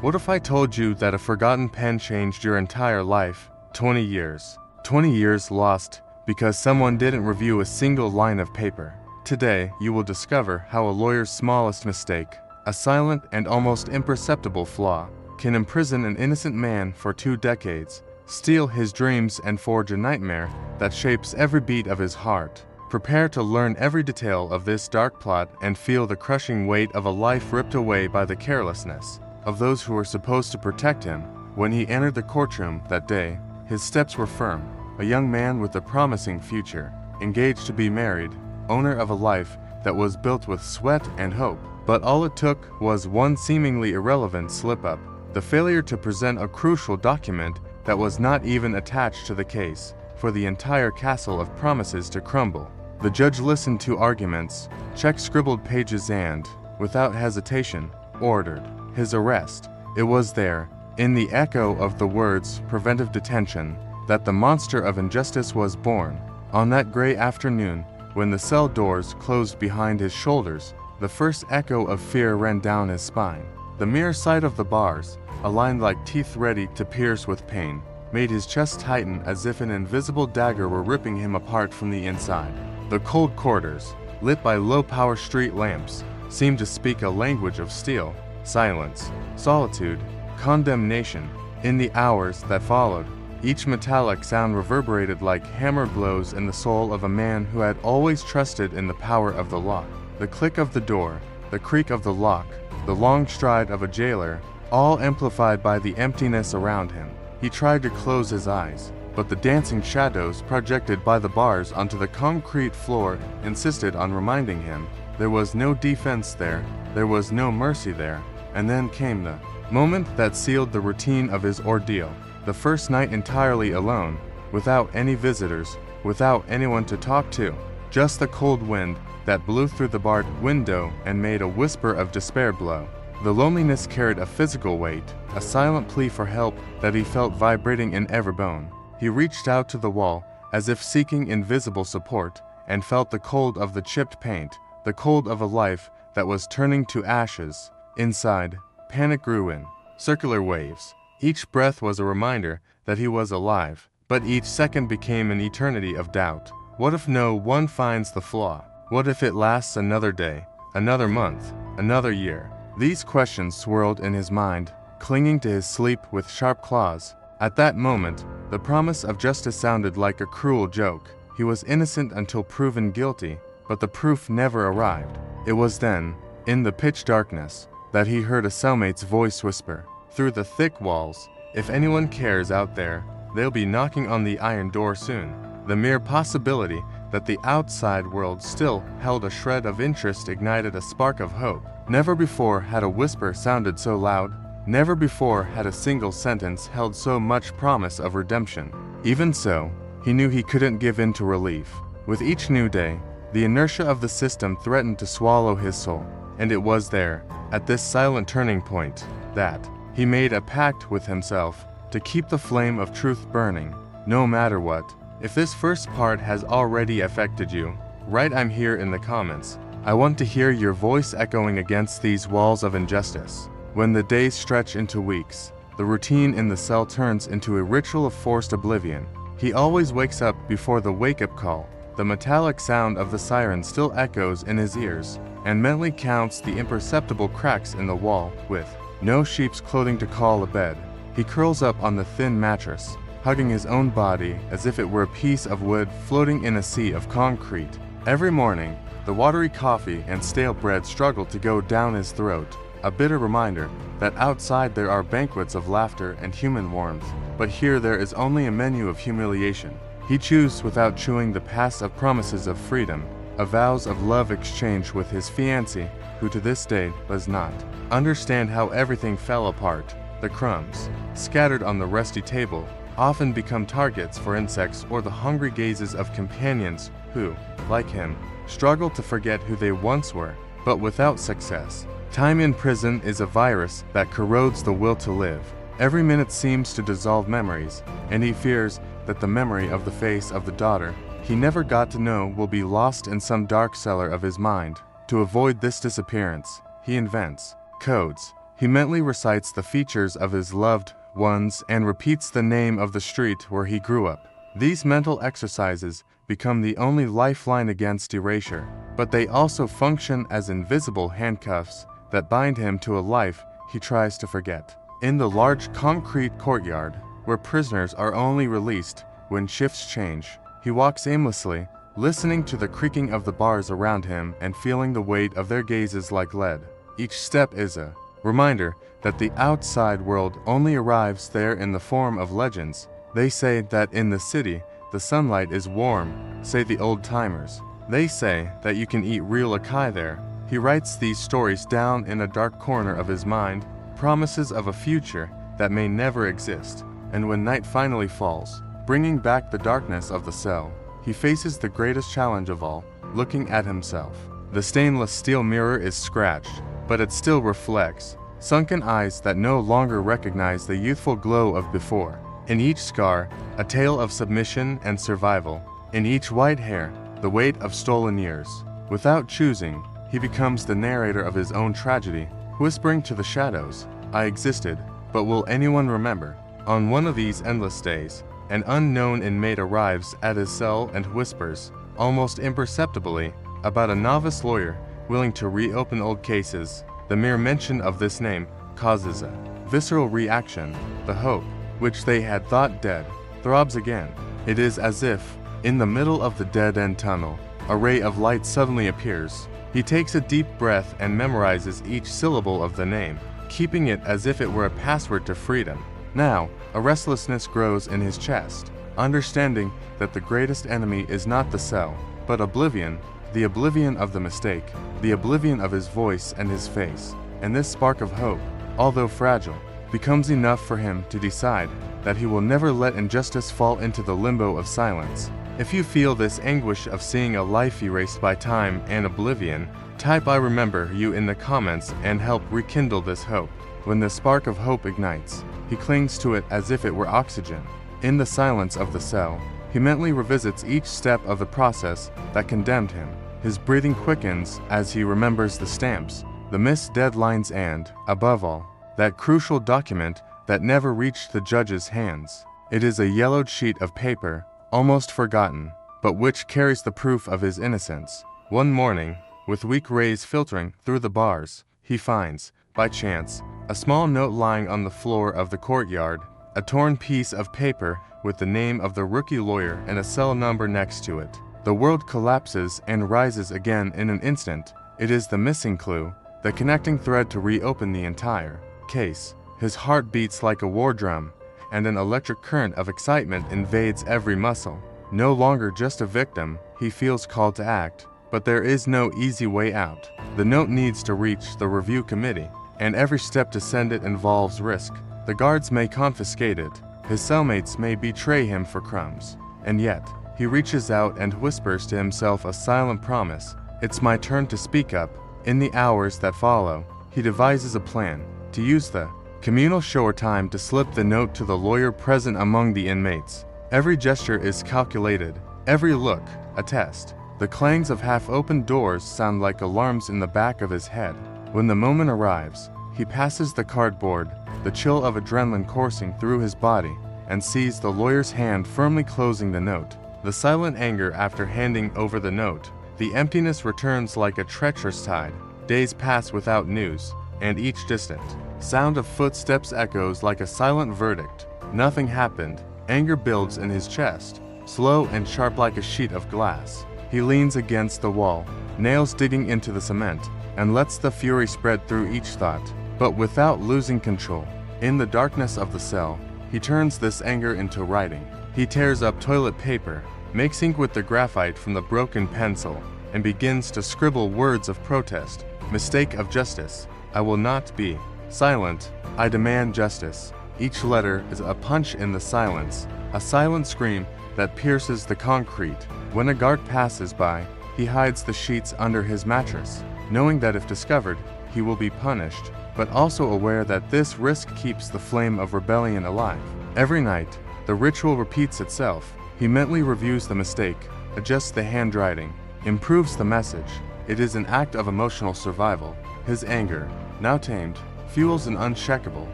What if I told you that a forgotten pen changed your entire life? 20 years. 20 years lost because someone didn't review a single line of paper. Today, you will discover how a lawyer's smallest mistake, a silent and almost imperceptible flaw, can imprison an innocent man for 2 decades, steal his dreams and forge a nightmare that shapes every beat of his heart. Prepare to learn every detail of this dark plot and feel the crushing weight of a life ripped away by the carelessness of those who were supposed to protect him. When he entered the courtroom that day, his steps were firm, a young man with a promising future, engaged to be married, owner of a life that was built with sweat and hope. But all it took was one seemingly irrelevant slip-up, the failure to present a crucial document that was not even attached to the case, for the entire castle of promises to crumble. The judge listened to arguments, checked scribbled pages and, without hesitation, ordered his arrest. It was there, in the echo of the words "preventive detention," that the monster of injustice was born. On that gray afternoon, when the cell doors closed behind his shoulders, the first echo of fear ran down his spine. The mere sight of the bars, aligned like teeth ready to pierce with pain, made his chest tighten as if an invisible dagger were ripping him apart from the inside. The cold quarters, lit by low-power street lamps, seemed to speak a language of steel, silence, solitude, condemnation. In the hours that followed, each metallic sound reverberated like hammer blows in the soul of a man who had always trusted in the power of the lock. The click of the door, the creak of the lock, the long stride of a jailer, all amplified by the emptiness around him. He tried to close his eyes, but the dancing shadows projected by the bars onto the concrete floor insisted on reminding him there was no defense there was no mercy there. And then came the moment that sealed the routine of his ordeal. The first night entirely alone, without any visitors, without anyone to talk to, just the cold wind that blew through the barred window and made a whisper of despair blow. The loneliness carried a physical weight, a silent plea for help that he felt vibrating in every bone. He reached out to the wall, as if seeking invisible support, and felt the cold of the chipped paint, the cold of a life that was turning to ashes. Inside, panic grew in circular waves. Each breath was a reminder that he was alive, but each second became an eternity of doubt. What if no one finds the flaw? What if it lasts another day, another month, another year? These questions swirled in his mind, clinging to his sleep with sharp claws. At that moment, the promise of justice sounded like a cruel joke. He was innocent until proven guilty, but the proof never arrived. It was then, in the pitch darkness, that he heard a cellmate's voice whisper through the thick walls, "If anyone cares out there, they'll be knocking on the iron door soon." The mere possibility that the outside world still held a shred of interest ignited a spark of hope. Never before had a whisper sounded so loud. Never before had a single sentence held so much promise of redemption. Even so, he knew he couldn't give in to relief. With each new day, the inertia of the system threatened to swallow his soul. And it was there, at this silent turning point, that he made a pact with himself to keep the flame of truth burning, no matter what. If this first part has already affected you, write "I'm here" in the comments. I want to hear your voice echoing against these walls of injustice. When the days stretch into weeks, the routine in the cell turns into a ritual of forced oblivion. He always wakes up before the wake-up call. The metallic sound of the siren still echoes in his ears, and mentally counts the imperceptible cracks in the wall. With no sheep's clothing to call a bed, he curls up on the thin mattress, hugging his own body as if it were a piece of wood floating in a sea of concrete. Every morning, the watery coffee and stale bread struggle to go down his throat, a bitter reminder that outside there are banquets of laughter and human warmth, but here there is only a menu of humiliation. He chews without chewing the past of promises of freedom, of vows of love exchanged with his fiancée, who to this day does not understand how everything fell apart. The crumbs, scattered on the rusty table, often become targets for insects or the hungry gazes of companions who, like him, struggle to forget who they once were, but without success. Time in prison is a virus that corrodes the will to live. Every minute seems to dissolve memories, and he fears that the memory of the face of the daughter he never got to know will be lost in some dark cellar of his mind. To avoid this disappearance, he invents codes, He mentally recites the features of his loved ones and repeats the name of the street where he grew up. These mental exercises become the only lifeline against erasure, but they also function as invisible handcuffs that bind him to a life he tries to forget. In the large concrete courtyard, where prisoners are only released when shifts change, he walks aimlessly, listening to the creaking of the bars around him and feeling the weight of their gazes like lead. Each step is a reminder that the outside world only arrives there in the form of legends. They say that in the city, the sunlight is warm, say the old-timers. They say that you can eat real acai there. He writes these stories down in a dark corner of his mind, promises of a future that may never exist. And when night finally falls, bringing back the darkness of the cell, he faces the greatest challenge of all, looking at himself. The stainless steel mirror is scratched, but it still reflects sunken eyes that no longer recognize the youthful glow of before. In each scar, a tale of submission and survival. In each white hair, the weight of stolen years. Without choosing, he becomes the narrator of his own tragedy, whispering to the shadows, "I existed, but will anyone remember?" On one of these endless days, an unknown inmate arrives at his cell and whispers, almost imperceptibly, about a novice lawyer willing to reopen old cases. The mere mention of this name causes a visceral reaction. The hope, which they had thought dead, throbs again. It is as if, in the middle of the dead-end tunnel, a ray of light suddenly appears. He takes a deep breath and memorizes each syllable of the name, keeping it as if it were a password to freedom. Now, a restlessness grows in his chest, understanding that the greatest enemy is not the cell, but oblivion, the oblivion of the mistake, the oblivion of his voice and his face. And this spark of hope, although fragile, becomes enough for him to decide that he will never let injustice fall into the limbo of silence. If you feel this anguish of seeing a life erased by time and oblivion, type "I remember you" in the comments and help rekindle this hope. When the spark of hope ignites, he clings to it as if it were oxygen. In the silence of the cell, he mentally revisits each step of the process that condemned him. His breathing quickens as he remembers the stamps, the missed deadlines and, above all, that crucial document that never reached the judge's hands. It is a yellowed sheet of paper, almost forgotten, but which carries the proof of his innocence. One morning, with weak rays filtering through the bars, he finds, by chance, a small note lying on the floor of the courtyard, a torn piece of paper with the name of the rookie lawyer and a cell number next to it. The world collapses and rises again in an instant. It is the missing clue, the connecting thread to reopen the entire case. His heart beats like a war drum, and an electric current of excitement invades every muscle. No longer just a victim, he feels called to act, but there is no easy way out. The note needs to reach the review committee, and every step to send it involves risk. The guards may confiscate it, his cellmates may betray him for crumbs, and yet, he reaches out and whispers to himself a silent promise, "It's my turn to speak up." In the hours that follow, he devises a plan, to use the communal shower time to slip the note to the lawyer present among the inmates. Every gesture is calculated, every look, a test. The clangs of half-opened doors sound like alarms in the back of his head. When the moment arrives, he passes the cardboard, the chill of adrenaline coursing through his body, and sees the lawyer's hand firmly closing the note. The silent anger after handing over the note, the emptiness returns like a treacherous tide. Days pass without news, and each distant sound of footsteps echoes like a silent verdict. Nothing happened. Anger builds in his chest, slow and sharp like a sheet of glass. He leans against the wall, nails digging into the cement, and lets the fury spread through each thought, but without losing control. In the darkness of the cell, he turns this anger into writing. He tears up toilet paper, makes ink with the graphite from the broken pencil, and begins to scribble words of protest. Mistake of justice. I will not be silent. I demand justice. Each letter is a punch in the silence, a silent scream that pierces the concrete. When a guard passes by, he hides the sheets under his mattress, knowing that if discovered, he will be punished, but also aware that this risk keeps the flame of rebellion alive. Every night, the ritual repeats itself. He mentally reviews the mistake, adjusts the handwriting, improves the message. It is an act of emotional survival. His anger, now tamed, fuels an unshakable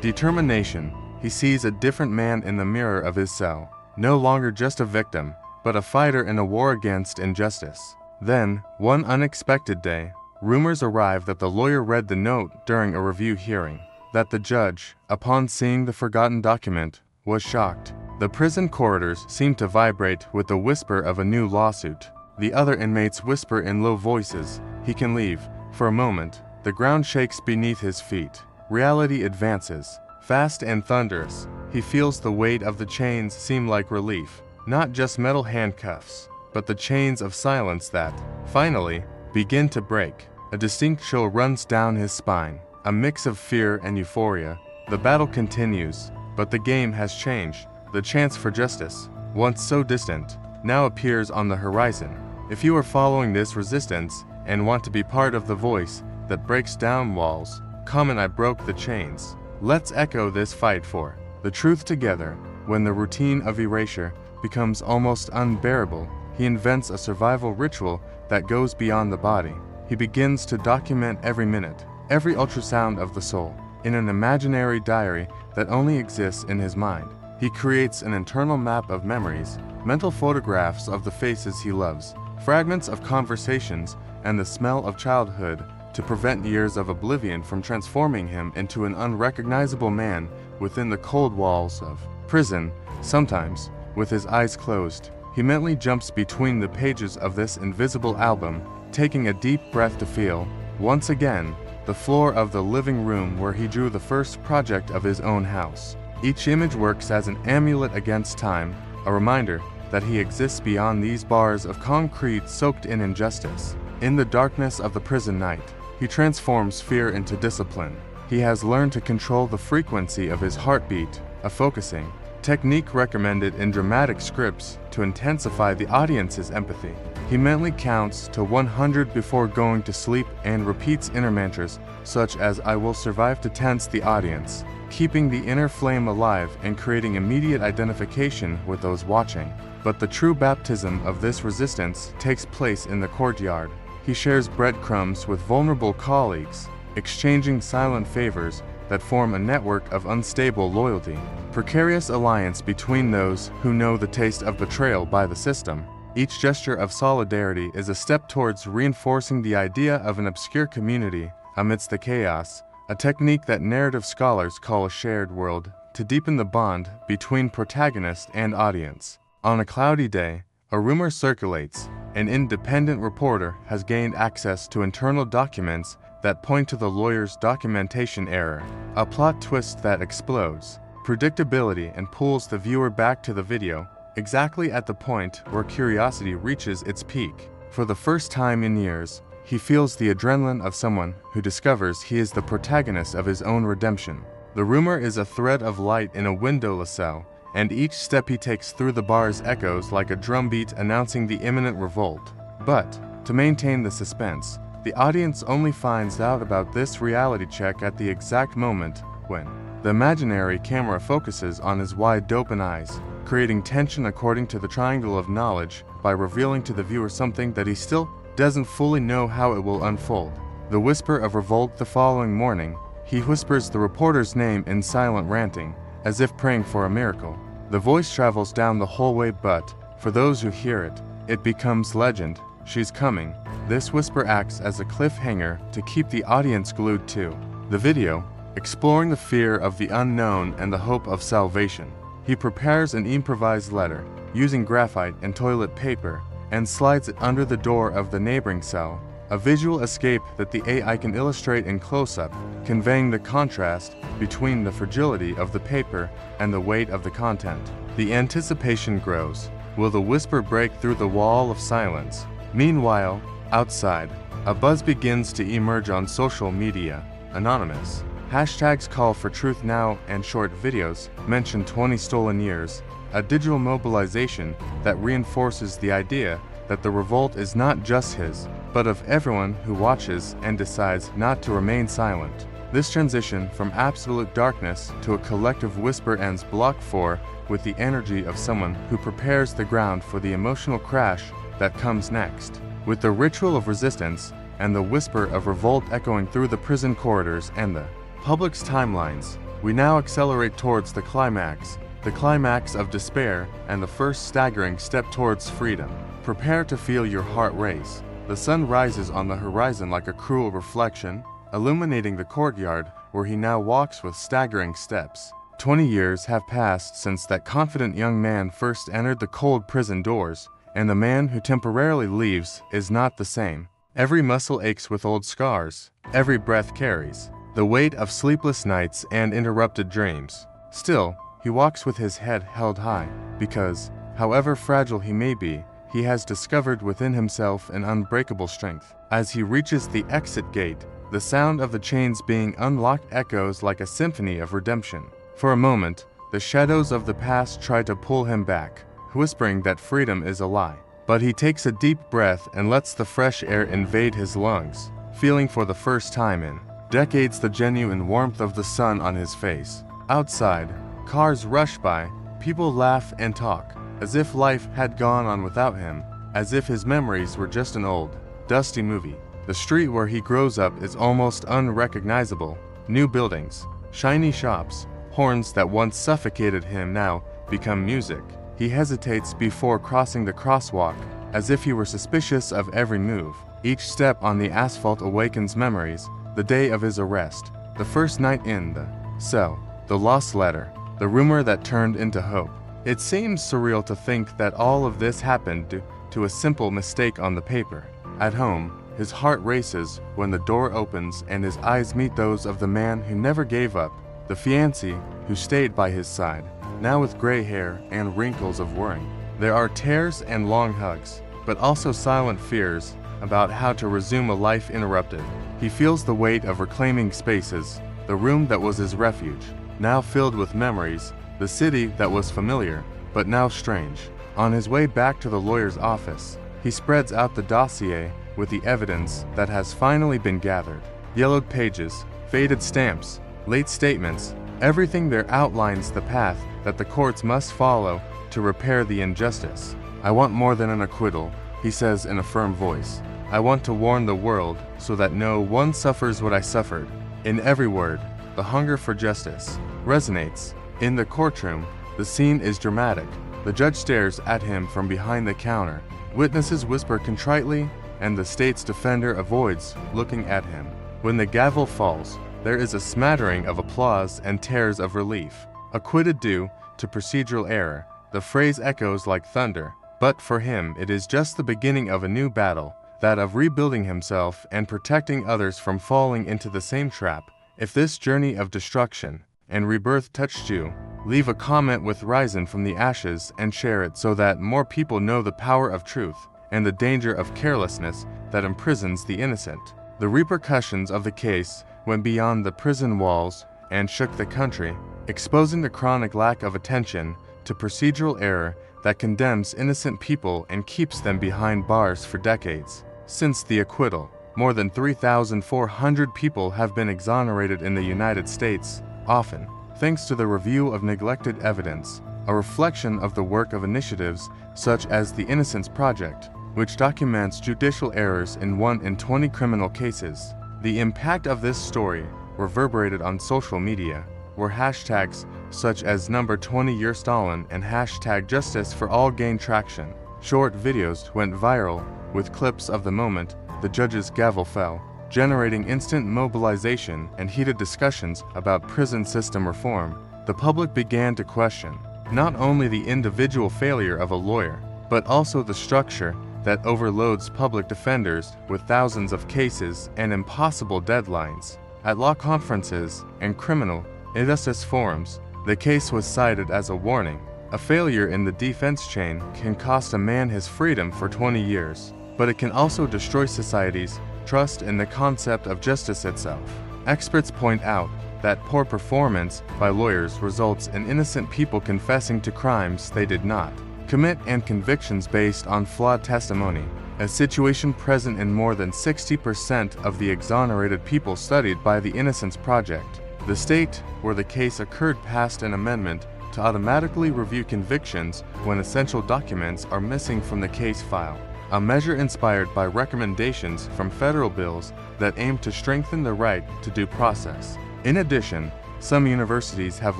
determination. He sees a different man in the mirror of his cell, no longer just a victim, but a fighter in a war against injustice. Then, one unexpected day, rumors arrive that the lawyer read the note during a review hearing, that the judge, upon seeing the forgotten document, was shocked. The prison corridors seem to vibrate with the whisper of a new lawsuit. The other inmates whisper in low voices, "He can leave." For a moment, the ground shakes beneath his feet. Reality advances, fast and thunderous. He feels the weight of the chains seem like relief, not just metal handcuffs, but the chains of silence that, finally, begin to break. A distinct chill runs down his spine, a mix of fear and euphoria. The battle continues, but the game has changed. The chance for justice, once so distant, now appears on the horizon. If you are following this resistance and want to be part of the voice that breaks down walls, comment "I broke the chains." Let's echo this fight for the truth together. When the routine of erasure becomes almost unbearable, he invents a survival ritual that goes beyond the body. He begins to document every minute, every ultrasound of the soul, in an imaginary diary that only exists in his mind. He creates an internal map of memories, mental photographs of the faces he loves, fragments of conversations, and the smell of childhood to prevent years of oblivion from transforming him into an unrecognizable man within the cold walls of prison. Sometimes, with his eyes closed, he mentally jumps between the pages of this invisible album, taking a deep breath to feel, once again, the floor of the living room where he drew the first project of his own house. Each image works as an amulet against time, a reminder that he exists beyond these bars of concrete soaked in injustice. In the darkness of the prison night, he transforms fear into discipline. He has learned to control the frequency of his heartbeat, a focusing technique recommended in dramatic scripts to intensify the audience's empathy. He mentally counts to 100 before going to sleep and repeats inner mantras such as "I will survive" to tense the audience, keeping the inner flame alive and creating immediate identification with those watching. But the true baptism of this resistance takes place in the courtyard. He shares breadcrumbs with vulnerable colleagues, exchanging silent favors that form a network of unstable loyalty, precarious alliance between those who know the taste of betrayal by the system. Each gesture of solidarity is a step towards reinforcing the idea of an obscure community amidst the chaos, a technique that narrative scholars call a shared world, to deepen the bond between protagonist and audience. On a cloudy day, a rumor circulates. An independent reporter has gained access to internal documents that point to the lawyer's documentation error, a plot twist that explodes predictability and pulls the viewer back to the video, exactly at the point where curiosity reaches its peak. For the first time in years, he feels the adrenaline of someone who discovers he is the protagonist of his own redemption. The rumor is a thread of light in a windowless cell, and each step he takes through the bars echoes like a drumbeat announcing the imminent revolt. But, to maintain the suspense, the audience only finds out about this reality check at the exact moment when the imaginary camera focuses on his wide open eyes, creating tension according to the triangle of knowledge by revealing to the viewer something that he still doesn't fully know how it will unfold. The whisper of revolt. The following morning, he whispers the reporter's name in silent ranting, as if praying for a miracle. The voice travels down the hallway, but, for those who hear it, it becomes legend. She's coming. This whisper acts as a cliffhanger to keep the audience glued to the video, exploring the fear of the unknown and the hope of salvation. He prepares an improvised letter, using graphite and toilet paper, and slides it under the door of the neighboring cell, a visual escape that the AI can illustrate in close-up, conveying the contrast between the fragility of the paper and the weight of the content. The anticipation grows. Will the whisper break through the wall of silence? Meanwhile, outside, a buzz begins to emerge on social media. Anonymous hashtags call for truth now, and short videos mention 20 stolen years, a digital mobilization that reinforces the idea that the revolt is not just his, but of everyone who watches and decides not to remain silent. This transition from absolute darkness to a collective whisper ends Block 4 with the energy of someone who prepares the ground for the emotional crash that comes next. With the ritual of resistance and the whisper of revolt echoing through the prison corridors and the public's timelines. We now accelerate towards the climax of despair and the first staggering step towards freedom. Prepare to feel your heart race. The sun rises on the horizon like a cruel reflection, illuminating the courtyard where he now walks with staggering steps. 20 years have passed since that confident young man first entered the cold prison doors, and the man who temporarily leaves is not the same. Every muscle aches with old scars. Every breath carries the weight of sleepless nights and interrupted dreams. Still, he walks with his head held high, because, however fragile he may be, he has discovered within himself an unbreakable strength. As he reaches the exit gate, the sound of the chains being unlocked echoes like a symphony of redemption. For a moment, the shadows of the past try to pull him back, whispering that freedom is a lie. But he takes a deep breath and lets the fresh air invade his lungs, feeling for the first time in decades the genuine warmth of the sun on his face. Outside, cars rush by, people laugh and talk, as if life had gone on without him, as if his memories were just an old, dusty movie. The street where he grows up is almost unrecognizable. New buildings, shiny shops, horns that once suffocated him now become music. He hesitates before crossing the crosswalk, as if he were suspicious of every move. Each step on the asphalt awakens memories, the day of his arrest, the first night in the cell, the lost letter, the rumor that turned into hope. It seems surreal to think that all of this happened due to a simple mistake on the paper. At home, his heart races when the door opens and his eyes meet those of the man who never gave up, the fiancé who stayed by his side, now with gray hair and wrinkles of worrying. There are tears and long hugs, but also silent fears about how to resume a life interrupted. He feels the weight of reclaiming spaces, the room that was his refuge, now filled with memories, the city that was familiar, but now strange. On his way back to the lawyer's office, he spreads out the dossier with the evidence that has finally been gathered. Yellowed pages, faded stamps, late statements, everything there outlines the path that the courts must follow to repair the injustice. "I want more than an acquittal," he says in a firm voice. "I want to warn the world so that no one suffers what I suffered." In every word, the hunger for justice resonates. In the courtroom, the scene is dramatic. The judge stares at him from behind the counter. Witnesses whisper contritely, and the state's defender avoids looking at him. When the gavel falls, there is a smattering of applause and tears of relief. Acquitted due to procedural error, the phrase echoes like thunder, but for him it is just the beginning of a new battle, that of rebuilding himself and protecting others from falling into the same trap. If this journey of destruction and rebirth touched you, leave a comment with "Risen from the ashes" and share it so that more people know the power of truth and the danger of carelessness that imprisons the innocent. The repercussions of the case went beyond the prison walls and shook the country, exposing the chronic lack of attention to procedural error that condemns innocent people and keeps them behind bars for decades. Since the acquittal, more than 3,400 people have been exonerated in the United States, often thanks to the review of neglected evidence, a reflection of the work of initiatives such as the Innocence Project, which documents judicial errors in 1 in 20 criminal cases. The impact of this story reverberated on social media, where hashtags such as #20 Stalin and #JusticeForAll gained traction. Short videos went viral, with clips of the moment the judge's gavel fell, generating instant mobilization and heated discussions about prison system reform. The public began to question not only the individual failure of a lawyer, but also the structure that overloads public defenders with thousands of cases and impossible deadlines. At law conferences and criminal justice forums, the case was cited as a warning. A failure in the defense chain can cost a man his freedom for 20 years, but it can also destroy society's trust in the concept of justice itself. Experts point out that poor performance by lawyers results in innocent people confessing to crimes they did not commit and convictions based on flawed testimony, a situation present in more than 60% of the exonerated people studied by the Innocence Project. The state where the case occurred passed an amendment to automatically review convictions when essential documents are missing from the case file, a measure inspired by recommendations from federal bills that aim to strengthen the right to due process. In addition, some universities have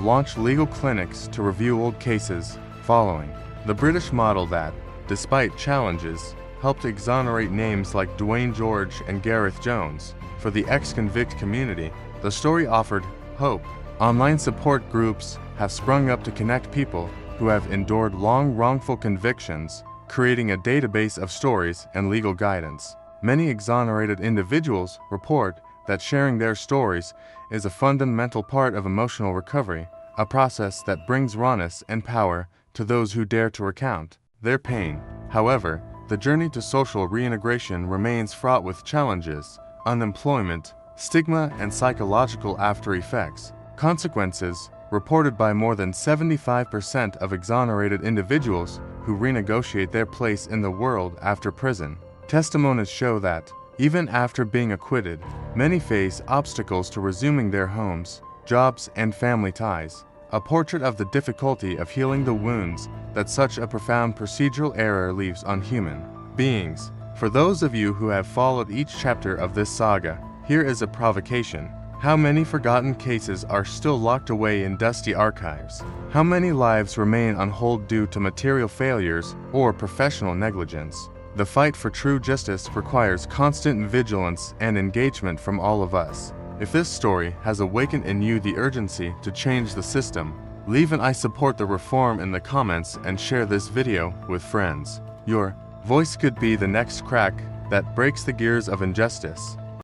launched legal clinics to review old cases, following the British model that, despite challenges, helped exonerate names like Dwayne George and Gareth Jones. For the ex-convict community, the story offered hope. Online support groups have sprung up to connect people who have endured long wrongful convictions, creating a database of stories and legal guidance. Many exonerated individuals report that sharing their stories is a fundamental part of emotional recovery, a process that brings rawness and power to those who dare to recount their pain. However, the journey to social reintegration remains fraught with challenges: unemployment, stigma, and psychological after-effects. Consequences reported by more than 75% of exonerated individuals who renegotiate their place in the world after prison. Testimonies show that, even after being acquitted, many face obstacles to resuming their homes, jobs, and family ties. A portrait of the difficulty of healing the wounds that such a profound procedural error leaves on human beings. For those of you who have followed each chapter of this saga, here is a provocation. How many forgotten cases are still locked away in dusty archives? How many lives remain on hold due to material failures or professional negligence? The fight for true justice requires constant vigilance and engagement from all of us. If this story has awakened in you the urgency to change the system, leave an "I support the reform" in the comments and share this video with friends. Your voice could be the next crack that breaks the gears of injustice.